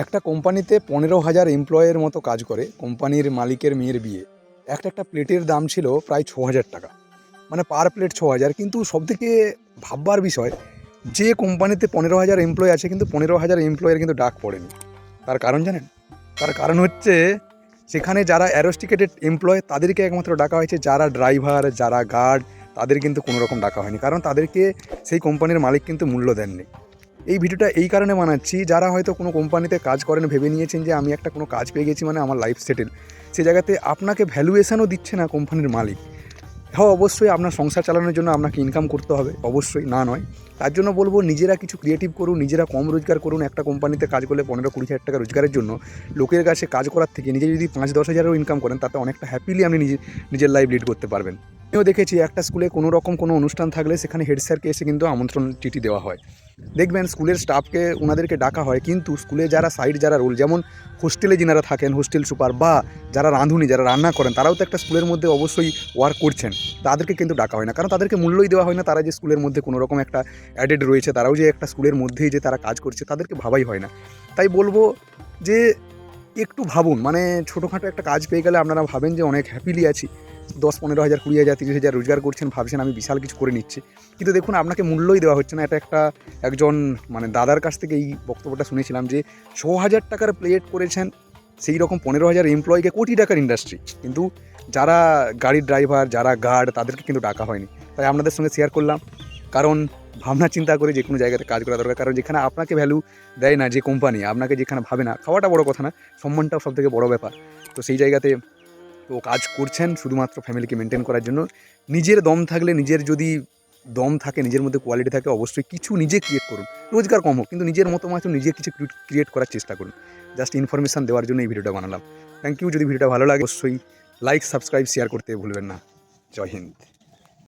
একটা কোম্পানিতে 15,000 এমপ্লয়ের মতো কাজ করে। কোম্পানির মালিকের মেয়ের বিয়ে। একটা প্লেটের দাম ছিল প্রায় 6,000 টাকা, মানে পার প্লেট 6,000। কিন্তু সবথেকে ভাববার বিষয়, যে কোম্পানিতে 15,000 এমপ্লয় আছে, কিন্তু 15,000 এমপ্লয়ের কিন্তু ডাক পড়েনি। তার কারণ জানেন? তার কারণ হচ্ছে, সেখানে যারা অ্যারোস্টিকেটেড এমপ্লয় তাদেরকে একমাত্র ডাকা হয়েছে, যারা ড্রাইভার, যারা গার্ড, তাদের কিন্তু কোনো রকম ডাকা হয়নি। কারণ তাদেরকে সেই কোম্পানির মালিক কিন্তু মূল্য দেননি। এই ভিডিওটা এই কারণে বানাচ্ছি, যারা হয়তো কোনো কোম্পানিতে কাজ করেন, ভেবে নিয়েছেন যে আমি একটা কোনো কাজ পেয়ে গেছি মানে আমার লাইফ সেটেল। সে জায়গাতে আপনাকে ভ্যালুয়েশনও দিচ্ছে না কোম্পানির মালিক। হ্যাঁ, অবশ্যই আপনার সংসার চালানোর জন্য আপনাকে ইনকাম করতে হবে, অবশ্যই, না নয়। তার জন্য বলবো, নিজেরা কিছু ক্রিয়েটিভ করুন, নিজেরা কম রোজগার করুন। একটা কোম্পানিতে কাজ করলে 15-20 হাজার টাকা রোজগারের জন্য লোকের কাছে কাজ করার থেকে নিজে যদি 5-10 হাজারও ইনকাম করেন, তাতে অনেকটা হ্যাপিলি আপনি নিজের লাইফ লিড করতে পারবেন। আমিও দেখেছি, একটা স্কুলে কোনো রকম কোনো অনুষ্ঠান থাকলে সেখানে হেড স্যারকে এসে কিন্তু আমন্ত্রণ চিঠি দেওয়া হয়। দেখবেন স্কুলের স্টাফকে ওনাদেরকে ডাকা হয়, কিন্তু স্কুলে যারা সাইড যারা রোল, যেমন হোস্টেলে যিনারা থাকেন, হোস্টেল সুপার বা যারা রাঁধুনি, যারা রান্না করেন, তারাও তো একটা স্কুলের মধ্যে অবশ্যই ওয়ার্ক করছেন। তাদেরকে কিন্তু ডাকা হয় না, কারণ তাদেরকে মূল্যই দেওয়া হয় না। তারা যে স্কুলের মধ্যে কোনো রকম একটা অ্যাডেড রয়েছে, তারাও যে একটা স্কুলের মধ্যেই যে তারা কাজ করছে, তাদেরকে ভাবাই হয় না। তাই বলবো যে একটু ভাবুন, মানে ছোটোখাটো একটা কাজ পেয়ে গেলে আপনারা ভাবেন যে অনেক হ্যাপিলি আছি। 10-15 হাজার, 20,000, 30,000 রোজগার করছেন, ভাবছেন আমি বিশাল কিছু করে নিচ্ছি। কিন্তু দেখুন, আপনাকে মূল্যই দেওয়া হচ্ছে না। একজন মানে দাদার কাছ থেকে এই বক্তব্যটা শুনেছিলাম যে 6,000 টাকার প্লেট করেছেন, সেই রকম 15,000 এমপ্লয়িকে, কোটি টাকার ইন্ডাস্ট্রি, কিন্তু যারা গাড়ির ড্রাইভার, যারা গার্ড, তাদেরকে কিন্তু ডাকা হয়নি। তাই আপনাদের সঙ্গে শেয়ার করলাম, কারণ ভাবনা চিন্তা করে যে কোনো জায়গাতে কাজ করা দরকার। কারণ যেখানে আপনাকে ভ্যালু দেয় না যে কোম্পানি, আপনাকে যেখানে ভাবে না, খাওয়াটা বড় কথা না, সম্মানটাও সবথেকে বড় ব্যাপার। তো সেই জায়গাতে তো কাজ করছেন শুধুমাত্র ফ্যামিলিকে মেনটেন করার জন্য। নিজের দম থাকলে, নিজের যদি দম থাকে, নিজের মধ্যে কোয়ালিটি থাকে, অবশ্যই কিছু নিজে ক্রিয়েট করুন। রোজগার কম হোক, কিন্তু নিজের মতো নিজে কিছু ক্রিয়েট করার চেষ্টা করুন। জাস্ট ইনফরমেশান দেওয়ার জন্য এই ভিডিওটা বানালাম। Thank you. যদি ভিডিওটা ভালো লাগে, অবশ্যই লাইক, সাবস্ক্রাইব, শেয়ার করতে ভুলবেন না। জয় হিন্দ।